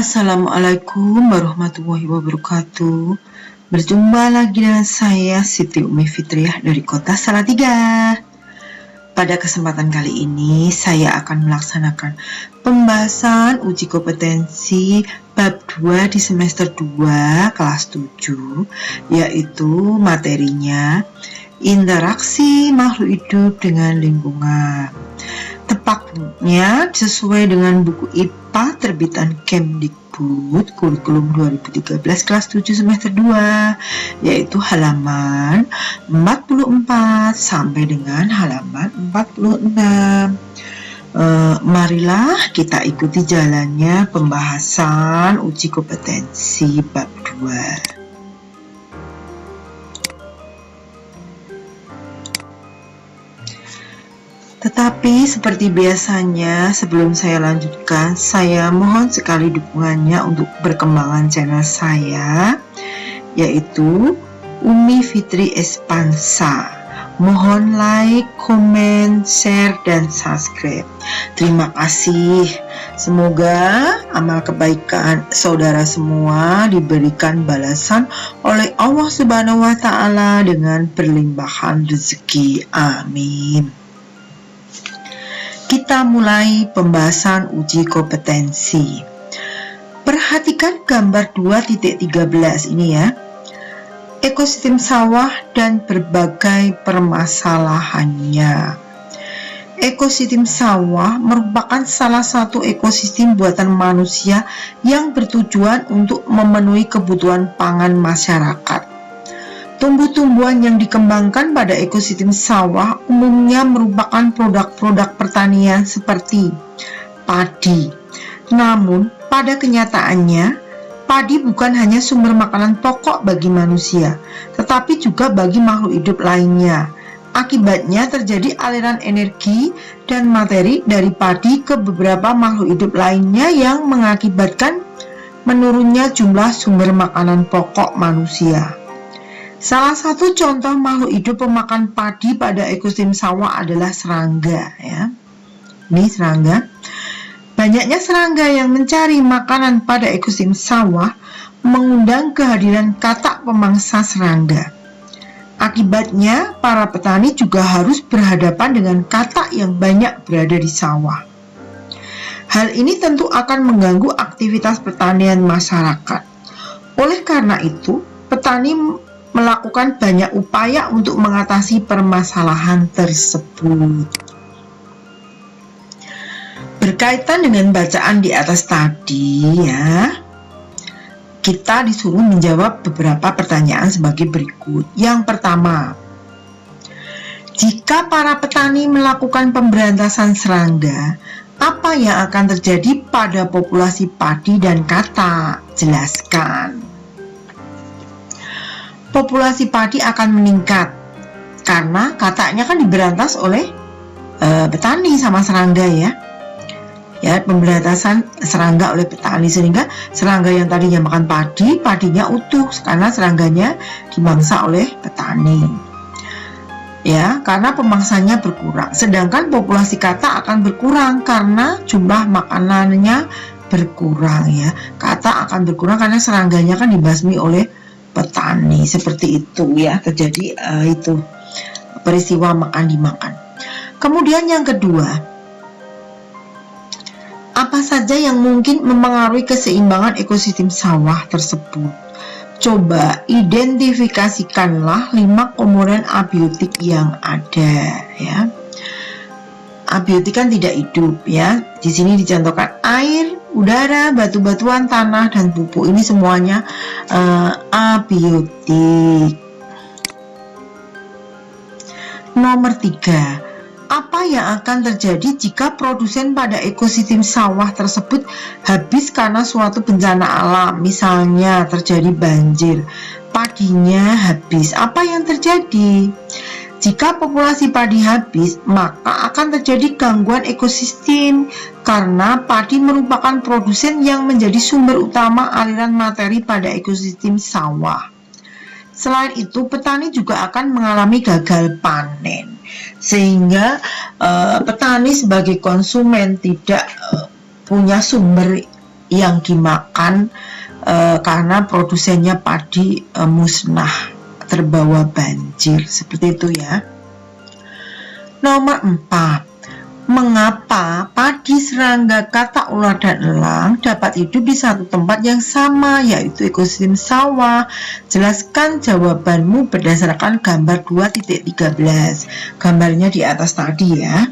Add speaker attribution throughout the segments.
Speaker 1: Assalamualaikum warahmatullahi wabarakatuh. Berjumpa lagi dengan saya Siti Umi Fitriah dari Kota Salatiga. Pada kesempatan kali ini saya akan melaksanakan pembahasan uji kompetensi bab 2 di semester 2 kelas 7, yaitu materinya interaksi makhluk hidup dengan lingkungan. Tepatnya sesuai dengan buku IPA terbitan Kemdikbud kurikulum 2013 kelas 7 semester 2, yaitu halaman 44 sampai dengan halaman 46. Marilah kita ikuti jalannya pembahasan uji kompetensi bab 2. Tetapi seperti biasanya, sebelum saya lanjutkan, saya mohon sekali dukungannya untuk perkembangan channel saya, yaitu Umi Fitri Espansa. Mohon like, komen, share, dan subscribe. Terima kasih. Semoga amal kebaikan saudara semua diberikan balasan oleh Allah Subhanahu wa Ta'ala dengan berlimpahan rezeki. Amin. Kita mulai pembahasan uji kompetensi. Perhatikan gambar 2.13 ini ya. Ekosistem sawah dan berbagai permasalahannya. Ekosistem sawah merupakan salah satu ekosistem buatan manusia yang bertujuan untuk memenuhi kebutuhan pangan masyarakat. Tumbuh-tumbuhan yang dikembangkan pada ekosistem sawah umumnya merupakan produk-produk pertanian seperti padi. Namun, pada kenyataannya, padi bukan hanya sumber makanan pokok bagi manusia, tetapi juga bagi makhluk hidup lainnya. Akibatnya terjadi aliran energi dan materi dari padi ke beberapa makhluk hidup lainnya yang mengakibatkan menurunnya jumlah sumber makanan pokok manusia. Salah satu contoh makhluk hidup pemakan padi pada ekosistem sawah adalah serangga ya. Ini serangga. Banyaknya serangga yang mencari makanan pada ekosistem sawah mengundang kehadiran katak pemangsa serangga. Akibatnya, para petani juga harus berhadapan dengan katak yang banyak berada di sawah. Hal ini tentu akan mengganggu aktivitas pertanian masyarakat. Oleh karena itu, petani melakukan banyak upaya untuk mengatasi permasalahan tersebut. Berkaitan dengan bacaan di atas tadi ya, kita disuruh menjawab beberapa pertanyaan sebagai berikut. Yang pertama, jika para petani melakukan pemberantasan serangga, apa yang akan terjadi pada populasi padi dan katak? Jelaskan. Populasi padi akan meningkat karena kataknya kan diberantas oleh petani sama serangga ya. Ya, pemberantasan serangga oleh petani sehingga serangga yang tadinya makan padi, padinya utuh karena serangganya dimangsa oleh petani. Ya, karena pemangsanya berkurang. Sedangkan populasi katak akan berkurang karena jumlah makanannya berkurang ya. Katak akan berkurang karena serangganya kan dibasmi oleh petani. Seperti itu ya, terjadi itu peristiwa makan dimakan. Kemudian yang kedua, apa saja yang mungkin mempengaruhi keseimbangan ekosistem sawah tersebut? Coba identifikasikanlah 5 komponen abiotik yang ada ya. Abiotik kan tidak hidup ya. Di sini dicontohkan air, udara, batu-batuan, tanah, dan pupuk. Ini semuanya abiotik. Nomor 3, apa yang akan terjadi jika produsen pada ekosistem sawah tersebut habis karena suatu bencana alam? Misalnya terjadi banjir, padinya habis. Apa yang terjadi? Jika populasi padi habis, maka akan terjadi gangguan ekosistem karena padi merupakan produsen yang menjadi sumber utama aliran materi pada ekosistem sawah. Selain itu, petani juga akan mengalami gagal panen, sehingga petani sebagai konsumen tidak punya sumber yang dimakan karena produsennya padi musnah, terbawa banjir, seperti itu ya. Nomor 4, mengapa padi, serangga, katak, ular, dan elang dapat hidup di satu tempat yang sama, yaitu ekosistem sawah? Jelaskan jawabanmu berdasarkan gambar 2.13. Gambarnya di atas tadi ya.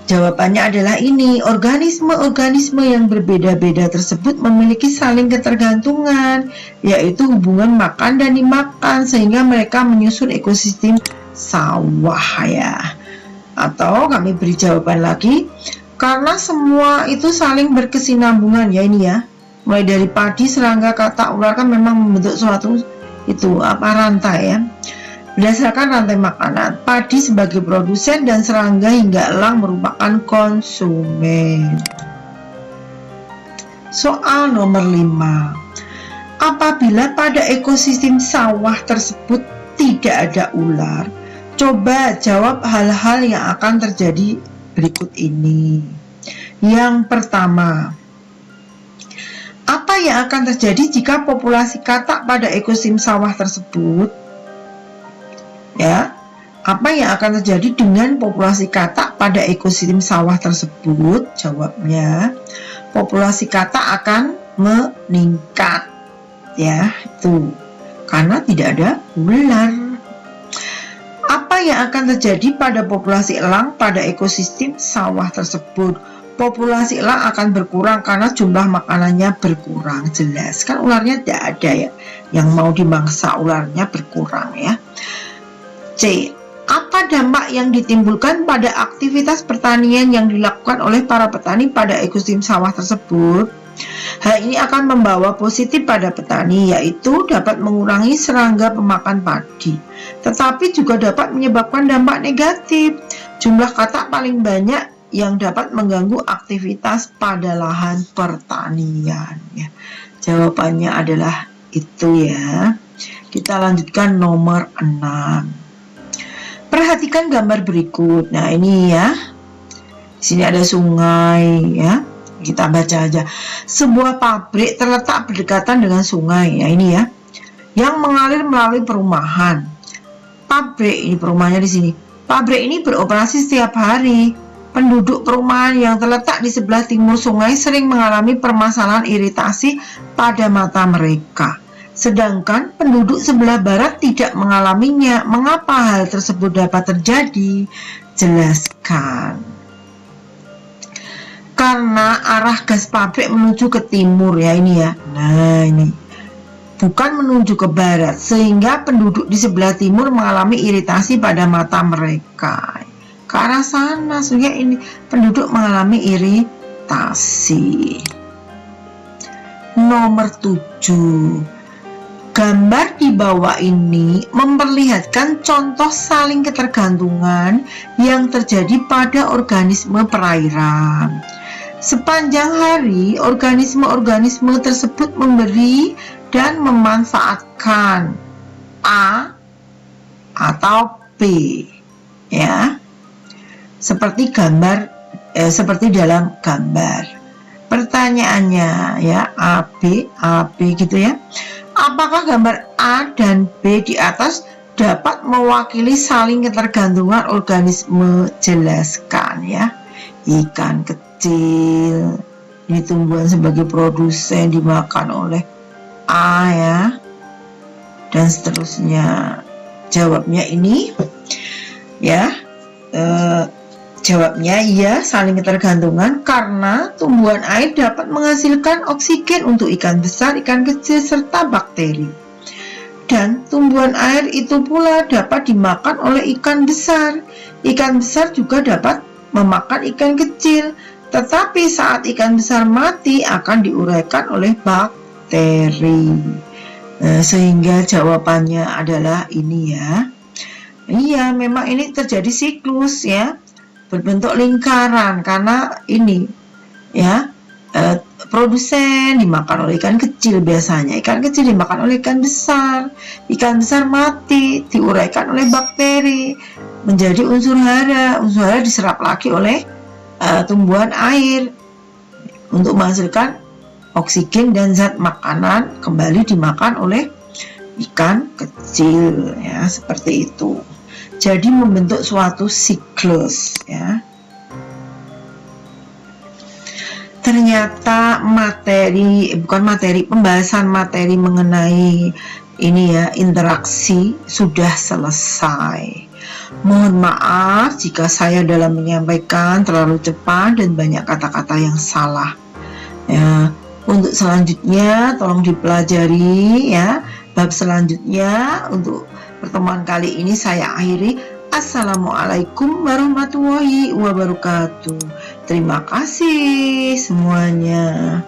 Speaker 1: Jawabannya adalah ini, organisme-organisme yang berbeda-beda tersebut memiliki saling ketergantungan, yaitu hubungan makan dan dimakan, sehingga mereka menyusun ekosistem sawah ya. Atau kami beri jawaban lagi, karena semua itu saling berkesinambungan ya ini ya. Mulai dari padi, serangga, katak, ular kan memang membentuk suatu rantai ya. Berdasarkan rantai makanan, padi sebagai produsen dan serangga hingga elang merupakan konsumen. Soal nomor 5. Apabila pada ekosistem sawah tersebut tidak ada ular, coba jawab hal-hal yang akan terjadi berikut ini. Yang pertama, apa yang akan terjadi jika populasi katak pada ekosistem sawah tersebut? Ya, apa yang akan terjadi dengan populasi katak pada ekosistem sawah tersebut? Jawabnya, populasi katak akan meningkat, ya, itu karena tidak ada ular. Apa yang akan terjadi pada populasi elang pada ekosistem sawah tersebut? Populasi elang akan berkurang karena jumlah makanannya berkurang. Jelas kan ularnya tidak ada ya, yang mau dimangsa ularnya berkurang ya. C. Apa dampak yang ditimbulkan pada aktivitas pertanian yang dilakukan oleh para petani pada ekosistem sawah tersebut? Hal ini akan membawa positif pada petani, yaitu dapat mengurangi serangga pemakan padi, tetapi juga dapat menyebabkan dampak negatif. Jumlah katak paling banyak yang dapat mengganggu aktivitas pada lahan pertanian ya. Jawabannya adalah itu ya. Kita lanjutkan nomor 6. Perhatikan gambar berikut. Nah, ini ya. Di sini ada sungai ya. Kita baca aja. Sebuah pabrik terletak berdekatan dengan sungai. Ya, ini ya. Yang mengalir melalui perumahan. Pabrik ini perumahannya di sini. Pabrik ini beroperasi setiap hari. Penduduk perumahan yang terletak di sebelah timur sungai sering mengalami permasalahan iritasi pada mata mereka. Sedangkan penduduk sebelah barat tidak mengalaminya. Mengapa hal tersebut dapat terjadi? Jelaskan. Karena arah gas pabrik menuju ke timur ya ini ya. Nah ini. Bukan menuju ke barat. Sehingga penduduk di sebelah timur mengalami iritasi pada mata mereka. Ke arah sana. Sehingga ini penduduk mengalami iritasi. Nomor 7. Gambar di bawah ini memperlihatkan contoh saling ketergantungan yang terjadi pada organisme perairan. Sepanjang hari, organisme-organisme tersebut memberi dan memanfaatkan A atau B, ya, seperti dalam gambar. Pertanyaannya ya, A B gitu ya. Apakah gambar A dan B di atas dapat mewakili saling ketergantungan organisme? Jelaskan ya. Ikan kecil, ini tumbuhan sebagai produsen dimakan oleh A ya, dan seterusnya. Jawabnya ini ya. Jawabnya iya, saling ketergantungan karena tumbuhan air dapat menghasilkan oksigen untuk ikan besar, ikan kecil, serta bakteri. Dan tumbuhan air itu pula dapat dimakan oleh ikan besar. Ikan besar juga dapat memakan ikan kecil, tetapi saat ikan besar mati akan diuraikan oleh bakteri. Sehingga jawabannya adalah ini ya. Iya, memang ini terjadi siklus ya. Berbentuk lingkaran karena ini ya, produsen dimakan oleh ikan kecil, biasanya ikan kecil dimakan oleh ikan besar mati diuraikan oleh bakteri menjadi unsur hara diserap lagi oleh tumbuhan air, untuk menghasilkan oksigen dan zat makanan kembali dimakan oleh ikan kecil ya, seperti itu. Jadi membentuk suatu siklus ya. Ternyata pembahasan materi mengenai ini ya, interaksi sudah selesai. Mohon maaf jika saya dalam menyampaikan terlalu cepat dan banyak kata-kata yang salah. Ya, untuk selanjutnya tolong dipelajari ya. Bab selanjutnya untuk pertemuan kali ini saya akhiri. Assalamualaikum warahmatullahi wabarakatuh. Terima kasih semuanya.